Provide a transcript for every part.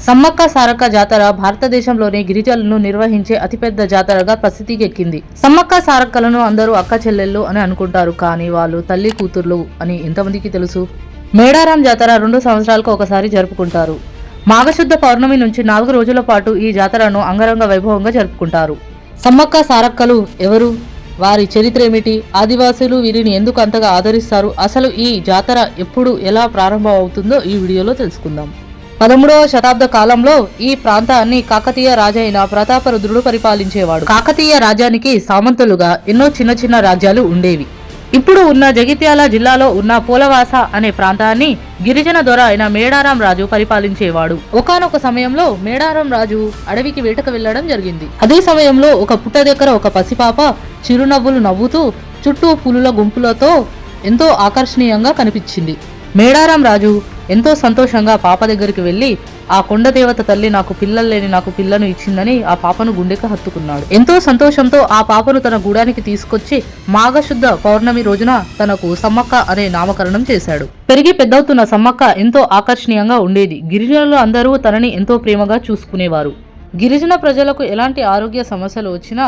సమ్మక్క సారక్క జాతర భారతదేశంలోని గిరిజనులను నిర్వహించే అతిపెద్ద జాతరగా ప్రసిద్ధికెక్కింది. సమ్మక్క సారక్కలను అందరూ అక్క చెల్లెళ్ళు అని అనుకుంటారు, కానీ వాళ్ళు తల్లి కూతుర్లు అని ఎంతమందికి తెలుసు? మేడారం జాతర 2 సంవత్సరాలకు ఒకసారి జరుపుకుంటారు. మాఘశుద్ధ పౌర్ణమి నుంచి 4 రోజుల పాటు ఈ జాతరను అంగరంగ వైభవంగా జరుపుకుంటారు. సమ్మక్క సారక్కలు ఎవరు? వారి చరిత్ర ఏమిటి? ఆదివాసులు వీరిని ఎందుకు అంతగా ఆదరిస్తారు? అసలు ఈ జాతర ఎప్పుడు ఎలా ప్రారంభం అవుతుందో ఈ వీడియోలో తెలుసుకుందాం. 13వ శతాబ్ద కాలంలో ఈ ప్రాంతాన్ని కాకతీయ రాజైన ప్రతాపరుద్రుడు పరిపాలించేవాడు. కాకతీయ రాజ్యానికి సామంతులుగా ఎన్నో చిన్న చిన్న రాజ్యాలు ఉండేవి. ఇప్పుడు ఉన్న జగిత్యాల జిల్లాలో ఉన్న పోలవాస అనే ప్రాంతాన్ని గిరిజన దొర అయిన మేడారం రాజు పరిపాలించేవాడు. ఒకానొక సమయంలో మేడారం రాజు అడవికి వేటకు వెళ్లడం జరిగింది. అదే సమయంలో ఒక పుట్ట దగ్గర ఒక పసిపాప చిరునవ్వులు నవ్వుతూ చుట్టూ పులుల గుంపులతో ఎంతో ఆకర్షణీయంగా కనిపించింది. మేడారం రాజు ఎంతో సంతోషంగా పాప దగ్గరికి వెళ్లి, ఆ కొండదేవత తల్లి నాకు పిల్లలు లేని నాకు పిల్లను ఇచ్చిందని ఆ పాపను గుండెకు హత్తుకున్నాడు. ఎంతో సంతోషంతో ఆ పాపను తన గూడానికి తీసుకొచ్చి మాఘశుద్ధ పౌర్ణమి రోజున తనకు సమ్మక్క అనే నామకరణం చేశాడు. పెరిగి పెద్దవుతున్న సమ్మక్క ఎంతో ఆకర్షణీయంగా ఉండేది. గిరిజనులు అందరూ తనని ఎంతో ప్రేమగా చూసుకునేవారు. గిరిజన ప్రజలకు ఎలాంటి ఆరోగ్య సమస్యలు వచ్చినా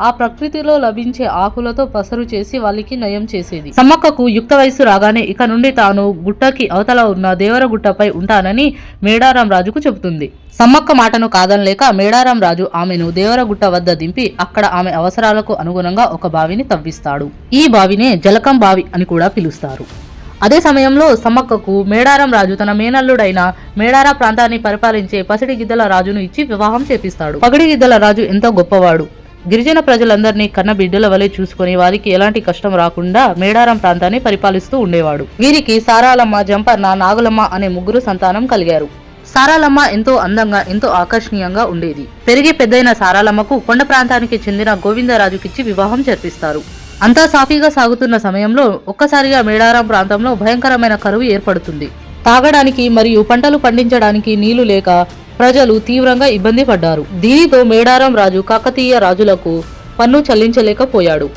ఆ ప్రకృతిలో లభించే ఆకులతో పసరు చేసి వాళ్ళకి నయం చేసేది. సమ్మక్కకు యుక్త వయసు రాగానే ఇక నుండి తాను గుట్టకి అవతల ఉన్న దేవరగుట్టపై ఉంటానని మేడారం రాజుకు చెబుతుంది. సమ్మక్క మాటను కాదనలేక మేడారం రాజు ఆమెను దేవరగుట్ట వద్ద దింపి అక్కడ ఆమె అవసరాలకు అనుగుణంగా ఒక బావిని తవ్విస్తాడు. ఈ బావినే జలకం బావి అని కూడా పిలుస్తారు. అదే సమయంలో సమ్మక్కకు మేడారం రాజు తన మేనల్లుడైన మేడార ప్రాంతాన్ని పరిపాలించే పసిడి గిద్దల రాజును ఇచ్చి వివాహం చేపిస్తాడు. పగిడి గిద్దల రాజు ఎంతో గొప్పవాడు. గిరిజన ప్రజలందరినీ కన్న బిడ్డల వలె చూసుకుని వారికి ఎలాంటి కష్టం రాకుండా మేడారం ప్రాంతాన్ని పరిపాలిస్తూ ఉండేవాడు. వీరికి సారాలమ్మ, జంపన్న, నాగులమ్మ అనే 3 సంతానం కలిగారు. సారాలమ్మ ఎంతో అందంగా ఎంతో ఆకర్షణీయంగా ఉండేది. పెరిగి పెద్దయిన సారాలమ్మకు కొండ ప్రాంతానికి చెందిన గోవిందరాజుకిచ్చి వివాహం జరిపిస్తారు. అంతా సాఫీగా సాగుతున్న సమయంలో ఒక్కసారిగా మేడారం ప్రాంతంలో భయంకరమైన కరువు ఏర్పడుతుంది. తాగడానికి మరియు పంటలు పండించడానికి నీళ్లు లేక ప్రజలు తీవ్రంగా ఇబ్బంది పడ్డారు. దీనితో మేడారం రాజు కాకతీయ రాజులకు పన్ను చెల్లించలేకపోయాడు.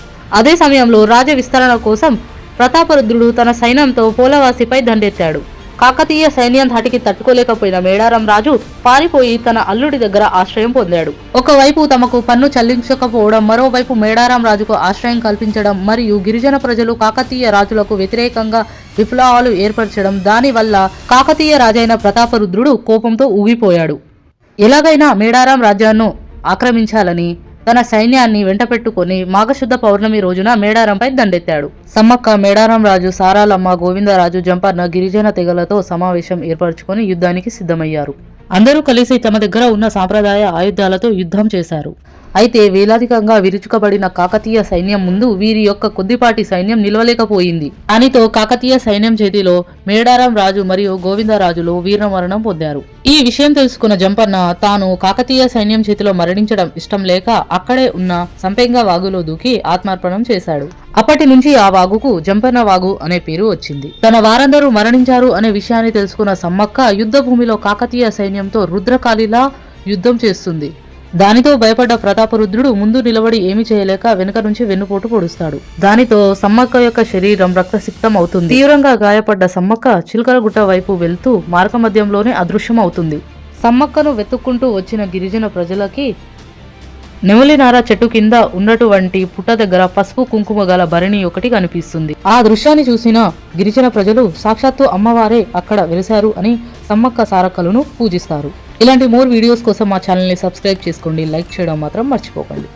అదే సమయంలో రాజ విస్తరణ కోసం ప్రతాపరుద్రుడు తన సైన్యంతో పోలవాసిపై దండెత్తాడు. కాకతీయ సైన్యం ధాటికి తట్టుకోలేకపోయిన మేడారం రాజు పారిపోయి తన అల్లుడి దగ్గర ఆశ్రయం పొందాడు. ఒకవైపు తమకు పన్ను చెల్లించకపోవడం, మరోవైపు మేడారం రాజుకు ఆశ్రయం కల్పించడం మరియు గిరిజన ప్రజలు కాకతీయ రాజులకు వ్యతిరేకంగా విప్లవాలు ఏర్పరచడం, దానివల్ల కాకతీయ రాజైన ప్రతాపరుద్రుడు కోపంతో ఊగిపోయాడు. ఎలాగైనా మేడారం రాజ్యాన్ని ఆక్రమించాలని తన సైన్యాన్ని వెంటపెట్టుకుని మాఘశుద్ధ పౌర్ణమి రోజున మేడారంపై దండెత్తాడు. సమ్మక్క, మేడారం రాజు, సారాలమ్మ, గోవిందరాజు, జంపన్న గిరిజన తెగలతో సమావేశం ఏర్పరచుకొని యుద్ధానికి సిద్ధమయ్యారు. అందరూ కలిసి తమ దగ్గర ఉన్న సాంప్రదాయ ఆయుధాలతో యుద్ధం చేశారు. అయితే వేలాధికంగా విరుచుకబడిన కాకతీయ సైన్యం ముందు వీరి యొక్క కొద్దిపాటి సైన్యం నిలవలేకపోయింది. దానితో కాకతీయ సైన్యం చేతిలో మేడారం రాజు మరియు గోవిందరాజులు వీరమరణం పొందారు. ఈ విషయం తెలుసుకున్న జంపన్న తాను కాకతీయ సైన్యం చేతిలో మరణించడం ఇష్టం లేక అక్కడే ఉన్న సంపెంగ వాగులో దూకి ఆత్మార్పణం చేశాడు. అప్పటి నుంచి ఆ వాగుకు జంపన్న వాగు అనే పేరు వచ్చింది. తన వారందరూ మరణించారు అనే విషయాన్ని తెలుసుకున్న సమ్మక్క యుద్ధ భూమిలో కాకతీయ సైన్యంతో రుద్రకాళిలా యుద్ధం చేస్తుంది. దానితో భయపడ్డ ప్రతాపరుద్రుడు ముందు నిలబడి ఏమీ చేయలేక వెనుక నుంచి వెన్నుపోటు పొడుస్తాడు. దానితో సమ్మక్క యొక్క శరీరం రక్తసిక్తం అవుతుంది. తీవ్రంగా గాయపడ్డ సమ్మక్క చిలకలగుట్ట వైపు వెళ్తూ మార్గమధ్యంలోనే అదృశ్యం అవుతుంది. సమ్మక్కను వెతుక్కుంటూ వచ్చిన గిరిజన ప్రజలకి నెమలినార చెట్టు కింద ఉన్నటువంటి పుట్ట దగ్గర పసుపు కుంకుమ గల భరణి ఒకటి కనిపిస్తుంది. ఆ దృశ్యాన్ని చూసిన గిరిజన ప్రజలు సాక్షాత్తు అమ్మవారే అక్కడ వెలిశారు అని సమ్మక్క సారక్కలను పూజిస్తారు. ఇలాంటి మోర్ వీడియోస్ కోసం మా ఛానల్ని సబ్స్క్రైబ్ చేసుకోండి. లైక్ చేయడం మాత్రం మర్చిపోకండి.